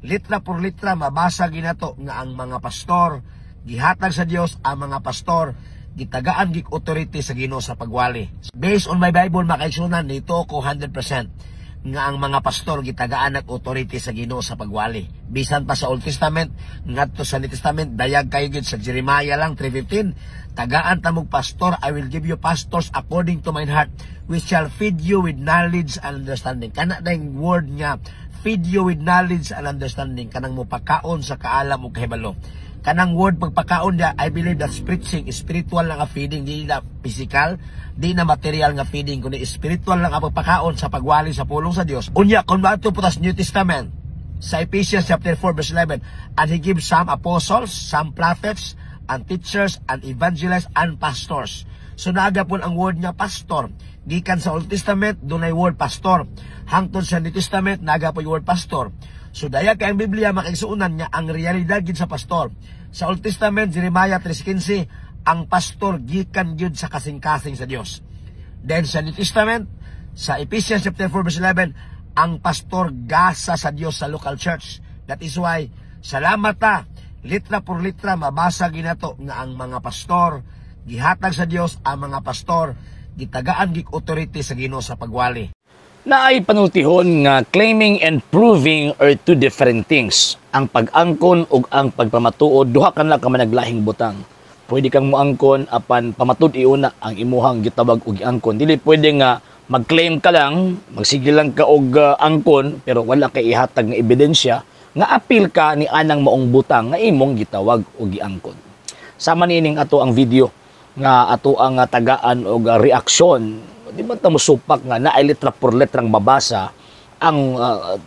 litra por litra mabasa ginato nga ang mga pastor gihatag sa Dios, ang mga pastor gitagaan gig authority sa Ginoo sa pagwali. Based on my Bible makaigsunan nito ko 100% nga ang mga pastor gitagaan ng authority sa Ginoo sa pagwali. Bisan pa sa Old Testament ngadto sa New Testament dayag kayo gid sa Jeremiah lang 3:15, tagaan tamog pastor, I will give you pastors according to mine heart, which shall feed you with knowledge and understanding. Kana dayang word nga feed you with knowledge and understanding, kanang mo pagkaon sa kaalam ug kahibalo. Kanang word pagpakaon niya, I believe that preaching, spiritual lang nga feeding, di na physical, di na material nga feeding, kundi spiritual lang nga pagpakaon sa pagwali sa pulong sa Dios. Unya, kung maato po tas New Testament, sa Ephesians chapter 4 verse 11, and He gives some apostles, some prophets, and teachers, and evangelists, and pastors. So naaga po ang word nga pastor. Gikan sa Old Testament, doon ay word pastor. Hangtod sa New Testament, naaga po yung word pastor. So daya kay ang Biblia makaigsuunan niya ang realidad gid sa pastor. Sa Old Testament, Jeremiah 3:15, ang pastor gikan gyud sa kasing-kasing sa Dios. Then sa New Testament, sa Ephesians chapter 4 verse 11, ang pastor gasa sa Dios sa local church. That is why salamat ta litra por litra mabasa ginato nga ang mga pastor gihatag sa Dios, ang mga pastor gitagaan gig authority sa Ginoo sa pagwali. Naay panultihon nga claiming and proving are two different things. Ang pag-angkon ug ang pagpamatuod duha kanla ka managlahing butang. Pwede kang moangkon apan pamatud iuna ang imuhang gitawag og giangkon. Dili pwede nga mag-claim ka lang, magsige lang ka og angkon pero wala kay ihatag nga ebidensya nga apil ka ni anang maong butang nga imong gitawag og giangkon. Sama niining ato ang video nga ato ang tagaan og reaksyon. Di ba ta mosupak nga naay litra por letrang babasa ang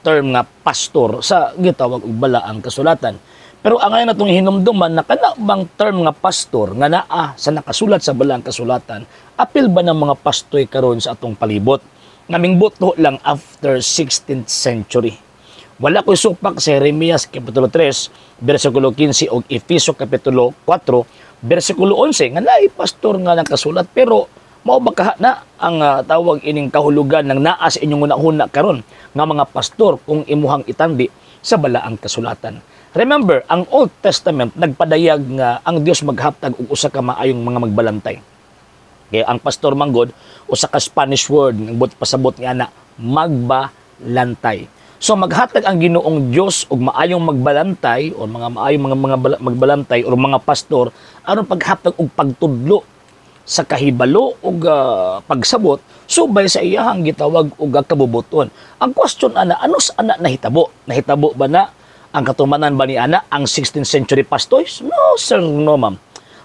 term nga pastor sa gitawag og balaang kasulatan. Pero ang ngayon natong hinumduman na kana bang term nga pastor nga naa sa nakasulat sa balaang kasulatan, apil ba ng mga pastoy karon sa atong palibot? Naming buto lang after 16th century. Wala ko supak sa Jeremias kapitulo 3, bersikulo 15 o Efeso kapitulo 4, bersikulo 11 nga naay pastor nga nakasulat pero mao ba kaha na ang tawag ining kahulugan ng naa sa inyong unahuna karon nga mga pastor kung imuhang itandi sa balaang kasulatan. Remember, ang Old Testament nagpadayag nga ang Dios maghatag og usa ka maayong mga magbalantay. Kaya ang pastor manggod usa ka Spanish word nga pasabot nga na magbalantay. So maghatag ang Ginoong Dios og maayong magbalantay o mga maayong mga magbalantay o mga pastor aron paghatag og pagtudlo sa kahibalo o pagsabot, subay sa iyahang gitawag o kabubuton. Ang question ana, ano sa ana nahitabo? Nahitabo ba na ang katumanan ba ni ana ang 16th century pastors? No sir, no ma'am.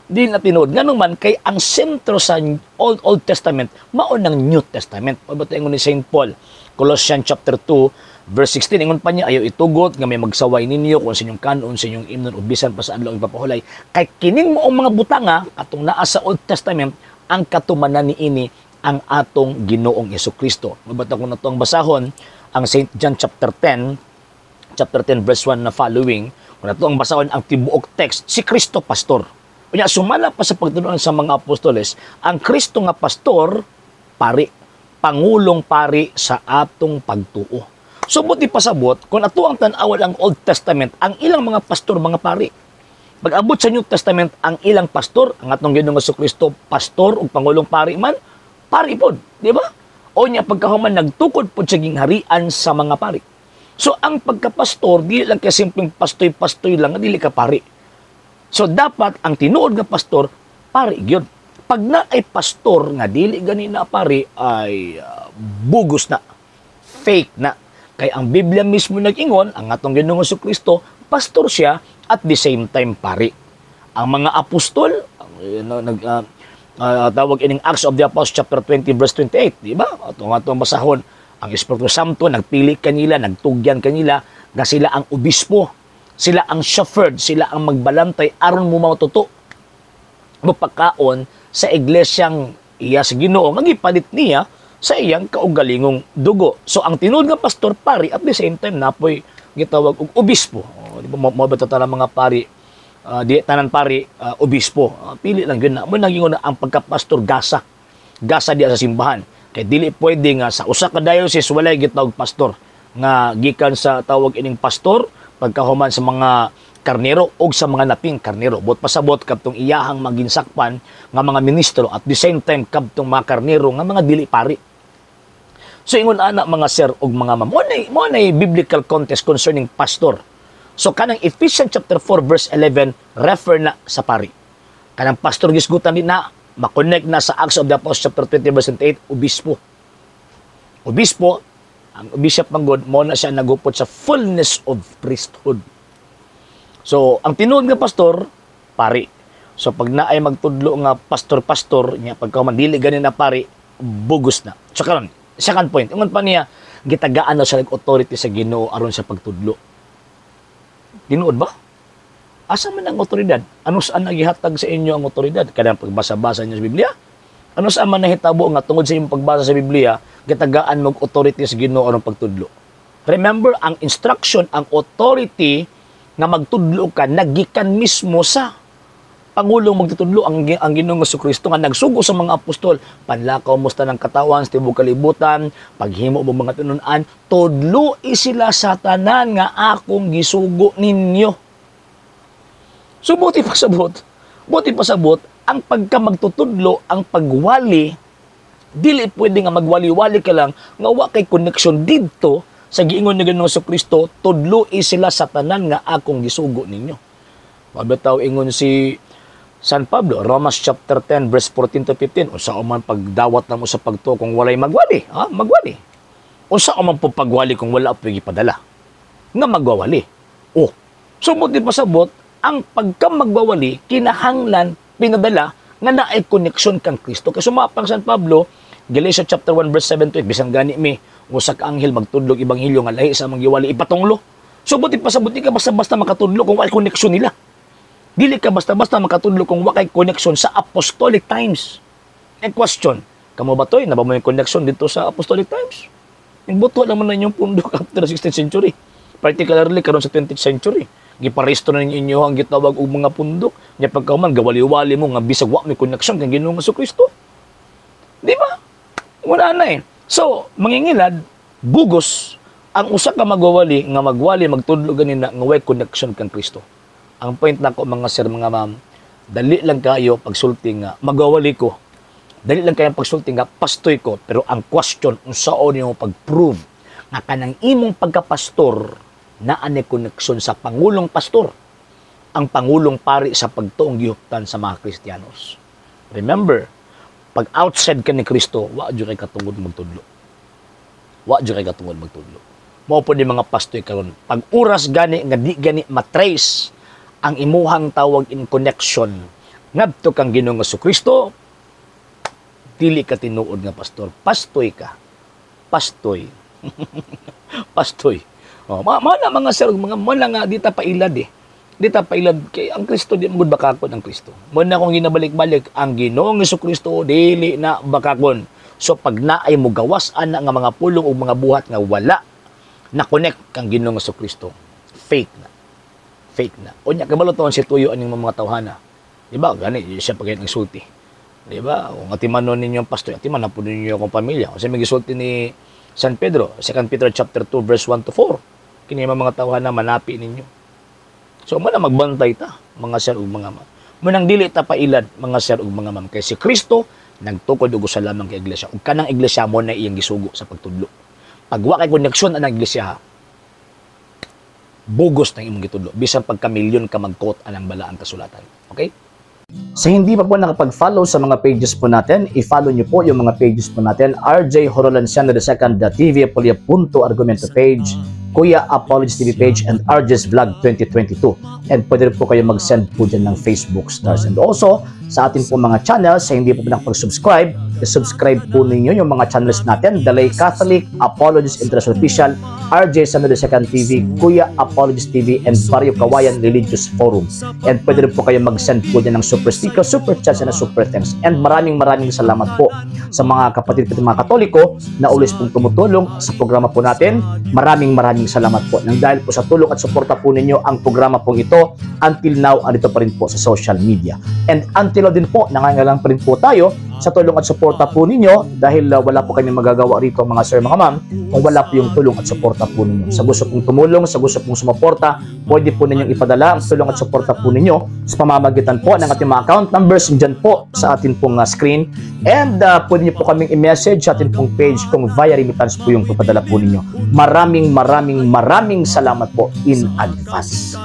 Di na tinuod. Ganun man, kay ang sentro sa Old Testament, mao ng New Testament. Pabatayin ni St. Paul, Colossians chapter 2, verse 16, ingon pa niya, ayaw itugot nga may magsaway ninyo kung sa inyong kanon, sa inyong imnon, ubisan pa sa adlaw ipapahulay. Kay kining moong mga butanga, atong naa sa Old Testament, ang katumanan ni ini ang atong Ginoong Jesucristo. Mabata ko na ito ang basahon, ang St. John chapter 10 verse 1 na following, kung na ito ang basahon, ang tibuok text, si Kristo pastor. Kanya sumala pa sa pagtunuan sa mga apostoles, ang Kristo nga pastor, pari, pangulong pari sa atong pagtuo. So, buti pasabot, kung ato ang tanawal ang Old Testament, ang ilang mga pastor, mga pari. Pag-abot sa New Testament, ang ilang pastor, ang atong Ginoong Jesucristo, pastor o pangulong pari man, pari po, di ba? O niya, pagkahuman, nagtukod po sa gingharian sa mga pari. So, ang pagkapastor, di lang kaya simpleng pastoy-pastoy lang, dili ka pari. So, dapat, ang tinuod nga pastor, pari yun. Pag na ay pastor nga, dili ganina pari, ay bugos na, fake na. Kaya ang Biblia mismo nag-ingon, ang atong Ginoong Jesucristo, pastor siya at the same time pari. Ang mga apostol, tawag ining Acts of the Apostles chapter 20 verse 28, di ba? Atong basahon, ang Espiritu Santo nagpili kanila, nagtugyan kanila nga sila ang obispo, sila ang shepherd, sila ang magbalantay aron mo matuto mapakaon sa iglesyang iya sa Ginoo nga gipalit niya sa iyang kaugalingong dugo. So ang tinuod nga pastor pari at the same time napoy gitawag og obispo. Di ba mo ba mga pari di tanan pari obispo. Pili lang gyud na mo naging ang pagkapastor gasa. Gasa diya sa simbahan. Kay dili pwede nga sa usa ka diocese walay gitawag pastor nga gikan sa tawag ining pastor pagkahuman sa mga karnero o sa mga naping karnero. Bot pasabot kadtong iyahang maginsakpan nga mga ministro at the same time kadtong mga karnero nga mga dili pari. So ingon ana mga sir og mga ma'am, mo na biblical context concerning pastor. So kanang Ephesians chapter 4 verse 11 refer na sa pari. Kanang pastor gisgutan din na makonect na sa Acts of the Apostles chapter 20 verse 28 obispo. Obispo, ang bishop manggod mo na siya nagupot sa fullness of priesthood. So ang tinuod nga pastor pari. So pag naay magtudlo nga pastor nya pagka man dili ganin na pari bugos na. So karon second point, ingon pa niya gitagaan na siya authority sa Ginoo aron sa pagtudlo. Tinuod ba? Asa man ang otoridad? Ano saan nagihatag sa inyo ang otoridad? Kadang pagbasa-basa niyo sa Biblia? Ano saan man nahitabo nga tungod sa inyong pagbasa sa Biblia, gitagaan mo authority sa Ginoo aron pagtudlo. Remember, ang instruction, ang authority nga magtudlo ka nagikan mismo sa Pangulong magtutudlo ang Ginoong Jesucristo nga nagsugo sa mga apostol, panlakaw mo ng katawan sa tibok kalibutan, paghimo mo mga tinunan, tudlo sila sa tanan nga akong gisugo ninyo. So buti pasabot, ang pagka magtutudlo, ang pagwali, dili pwede nga magwali-wali ka lang nga wa kay connection dito sa giingon ni Ginoong Jesucristo, tudlo sila sa tanan nga akong gisugo ninyo. Mabitaw ingon si San Pablo, Romans chapter 10 verse 14 to 15, unsa man pagdawat na mo sa pagtuo kung walay magwali, magwali. Unsa man po pagwali kung wala pa gipadala nga magwawali. So mo di pasabot ang pagka magwawali kinahanglan pinadala nga naay connection kang Kristo. Kay sumapang San Pablo, Galatians chapter 1 verse 7 to 8, bisan gani mi usa ka anghel magtudlog ebanghelyo nga lahi sa mangiwali ipatunglo. So buti pasabot di ka basta-basta makatudlo kung walay connection nila. Dili ka basta-basta makatudlo kung wakay connection sa apostolic times. And question, kamo ba toy naba mo yung connection dito sa apostolic times? Yung buto lang man na inyong pundok after the 16th century. Particularly karon sa 20th century. Giparesto na ninyo ang gitawag og mga pundok. Nya pagkauman gawali-wali mo nga bisag wa may connection kang Ginoong Jesucristo. Di ba? Wala na eh. So, mangingilad, bugos ang usa ka magwali nga magwali magtudlo ganina nga way connection kang Kristo. Ang point na ko mga sir, mga ma'am, dali lang kayo pagsulti nga magawali ko. Dali lang kayo pagsulti nga pastoy ko. Pero ang question, unsaon niyo pag-prove nga kanang imong pagkapastor na ane koneksyon sa Pangulong Pastor. Ang Pangulong Pari sa pagtuong gihuptan sa mga Kristiyanos. Remember, pag outside ka ni Kristo, wa dyo kay katungod magtudlo. Wa dyo kay katungod magtudlo. Mao po di mga pastoy karon. Pag oras gani nga di gani matrace ang imuhang tawag in connection ngadto kang Ginoong Jesucristo, dili ka tinuod nga pastor. Pastoy ka. Pastoy. Pastoy. Mana mga sir, mga mana nga dita pailad eh. Dita pailad kay ang Kristo di magud bakakon ang Kristo. Mana kung ginabalik-balik ang Ginoong Jesucristo dili na bakakon. So pag naay mo gawas ana nga mga pulong o mga buhat nga wala na connect kang Ginoong Jesucristo, fake na. Fake na. O niya, kabalo to ang situyo aning mga tawhana. Diba? Gani, siya pagkain ng sulti. Diba? Kung atimanon ninyo ang pastor, atimanon po ninyo akong pamilya. Kasi may gisulti ni San Pedro, 2 Peter chapter 2, verse 1 to 4. Kini mga tawhana, manapi ninyo. So, muna magbantay ta, mga sir ug mga ma'am. Munang dili ta pailad, mga sir ug mga ma'am. Kaya si Kristo, nagtukod og usa lamang kay iglesia. Ug kanang iglesia mo na iyang gisugo sa pagtudlo. Pag wa kay koneksyon ang iglesia, bugos ng imong gitudlo bisan pagka-milyon ka mag-quote anang balaang kasulatan. Okay? Sa hindi pa po nakapag-follow sa mga pages po natin, i-follow nyo po yung mga pages po natin. RJ Horolanciano II, TV Apolia Punto Argumento page, Kuya Apologist TV page, and RJ's Vlog 2022. And pwede rin po kayo mag-send po dyan ng Facebook stars. And also, sa atin po mga channels, sa hindi po nakapag-subscribe, i-subscribe po ninyo yung mga channels natin. Dalay Catholic, Apologist International Official, RJ Sano II TV, Kuya Apologist TV, and Barrio Kawayan Religious Forum. And pwede rin po kayo mag-send po dyan ng super sticker, super chats, and super thanks. And maraming salamat po sa mga kapatid mga Katoliko na always pong tumutulong sa programa po natin. Maraming salamat po. Nang dahil po sa tulong at suporta po ninyo, ang programa pong ito, until now, andito pa rin po sa social media. And until now din po, nangangailangan pa rin po tayo sa tulong at suporta suporta po ninyo dahil wala po kami magagawa rito mga sir, mga ma'am, kung wala po yung tulong at suporta po ninyo. Sa gusto pong tumulong, sa gusto pong sumuporta, pwede po ninyong ipadala ang tulong at suporta po ninyo sa pamamagitan po ng ating mga account numbers dyan po sa atin pong screen. And pwede nyo po kaming i-message sa atin pong page kung via remittance po yung ipadala po ninyo. Maraming salamat po in advance.